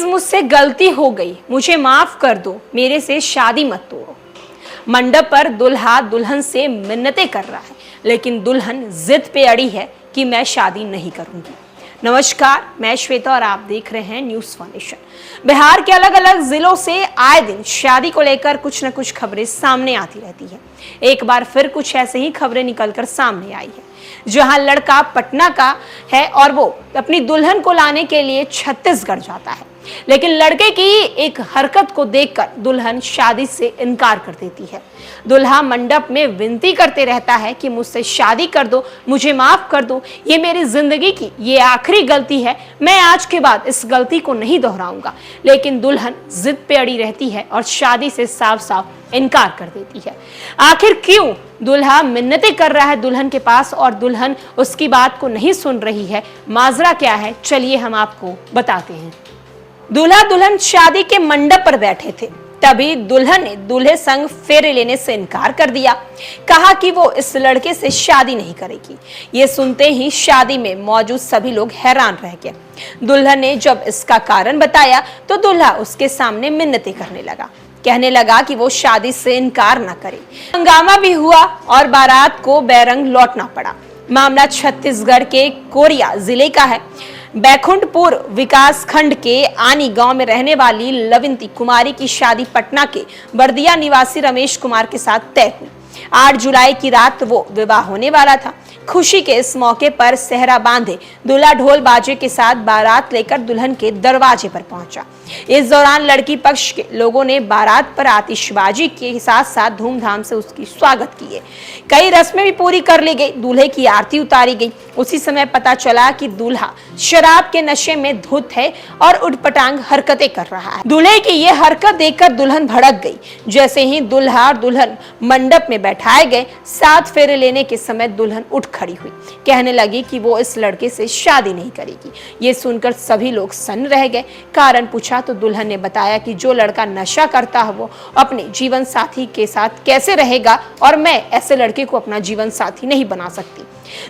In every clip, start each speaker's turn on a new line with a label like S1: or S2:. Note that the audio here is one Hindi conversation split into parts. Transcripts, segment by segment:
S1: मुझसे गलती हो गई, मुझे माफ कर दो, मेरे से शादी मत तोड़ो। मंडप पर दुल्हा दुल्हन से मिन्नतें कर रहा है, लेकिन दुल्हन जिद पे अड़ी है कि मैं शादी नहीं करूंगी। नमस्कार, मैं श्वेता और आप देख रहे हैं न्यूज़ वन नेशन। बिहार के अलग अलग जिलों से आए दिन शादी को लेकर कुछ न कुछ खबरें सामने आती रहती है। एक बार फिर कुछ ऐसे ही खबरें निकलकर सामने आई है, जहां लड़का पटना का है और वो अपनी दुल्हन को लाने के लिए छत्तीसगढ़ जाता है, लेकिन लड़के की एक हरकत को देखकर दुल्हन शादी से इनकार कर देती है। दुल्हा मंडप में विनती करते रहता है कि मुझसे शादी कर दो, मुझे माफ कर दो, ये मेरी जिंदगी की ये आखिरी गलती है, मैं आज के बाद इस गलती को नहीं दोहराऊंगा। लेकिन दुल्हन जिद पे अड़ी रहती है और शादी से साफ साफ इनकार कर देती है। आखिर क्यों दुल्हा मिन्नतें कर रहा है दुल्हन के पास और दुल्हन उसकी बात को नहीं सुन रही है? माजरा क्या है, चलिए हम आपको बताते हैं। दूल्हा दुल्हन शादी के मंडप पर बैठे थे, तभी दुल्हन ने दूल्हे संग फेरे लेने से इनकार कर दिया। कहा कि वो इस लड़के से शादी नहीं करेगी। ये सुनते ही शादी में मौजूद सभी लोग हैरान रह गए। दुल्हन ने जब इसका कारण बताया तो दूल्हा उसके सामने मिन्नतें करने लगा, कहने लगा कि वो शादी से इनकार ना करे। हंगामा भी हुआ और बारात को बैरंग लौटना पड़ा। मामला छत्तीसगढ़ के कोरिया जिले का है। बैकुंठपुर विकास खंड के आनी गांव में रहने वाली लविंती कुमारी की शादी पटना के बर्दिया निवासी रमेश कुमार के साथ तय हुई। 8 जुलाई की रात वो विवाह होने वाला था। खुशी के इस मौके पर सेहरा बांधे दूल्हा ढोल बाजे के साथ बारात लेकर दुल्हन के दरवाजे पर पहुंचा। इस दौरान लड़की पक्ष के लोगों ने बारात पर आतिशबाजी के साथ साथ धूमधाम से उसकी स्वागत किए। कई रस्में भी पूरी कर ली गई, दूल्हे की आरती उतारी गई। उसी समय पता चला कि दूल्हा शराब के नशे में धुत है और उठपटांग हरकतें कर रहा है। दूल्हे की ये हरकत देखकर दुल्हन भड़क गई। जैसे ही दूल्हा और दुल्हन मंडप में बैठाए गए, 7 फेरे लेने के समय दुल्हन उठ खड़ी हुई, कहने लगी कि वो इस लड़के से शादी नहीं करेगी। ये सुनकर सभी लोग सन्न रह गए। कारण पूछा तो दुल्हन ने बताया कि जो लड़का नशा करता है वो अपने जीवन साथी के साथ कैसे रहेगा और मैं ऐसे लड़के को अपना जीवन साथी नहीं बना सकती।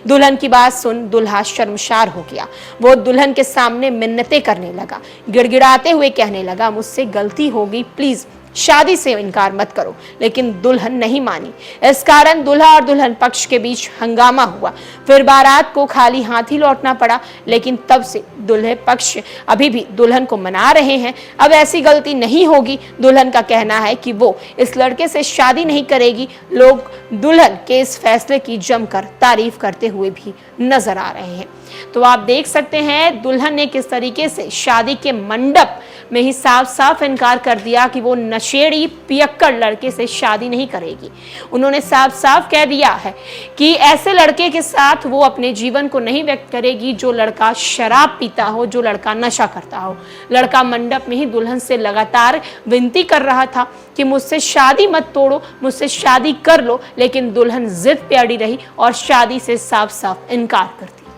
S1: दुल्हन की बात सुन दुल्हा शर्मसार हो गया। वो दुल्हन के सामने मिन्नतें करने लगा, गिड़गिड़ाते हुए कहने लगा, मुझसे गलती हो गई, प्लीज शादी से इनकार मत करो। लेकिन दुल्हन नहीं मानी। इस कारण दूल्हा और दुल्हन पक्ष के बीच हंगामा हुआ। फिर बारात को खाली हाथ ही लौटना पड़ा। लेकिन तब से दूल्हे पक्ष अभी भी दुल्हन को मना रहे हैं, अब ऐसी गलती नहीं होगी। दुल्हन का कहना है कि वो इस लड़के से शादी नहीं करेगी। लोग दुल्हन के इस फैसले की जमकर तारीफ करते हुए भी नजर आ रहे हैं। तो आप देख सकते हैं दुल्हन ने किस तरीके से शादी के मंडप में ही साफ साफ इनकार कर दिया कि वो नशेड़ी पियक्कड़ लड़के से शादी नहीं करेगी। उन्होंने साफ साफ कह दिया है कि ऐसे लड़के के साथ वो अपने जीवन को नहीं व्यक्त करेगी जो लड़का शराब पीता हो, जो लड़का नशा करता हो। लड़का मंडप में ही दुल्हन से लगातार विनती कर रहा था कि मुझसे शादी मत तोड़ो, मुझसे शादी कर लो, लेकिन दुल्हन जिद पे अड़ी रही और शादी से साफ साफ इनकार कर दिया।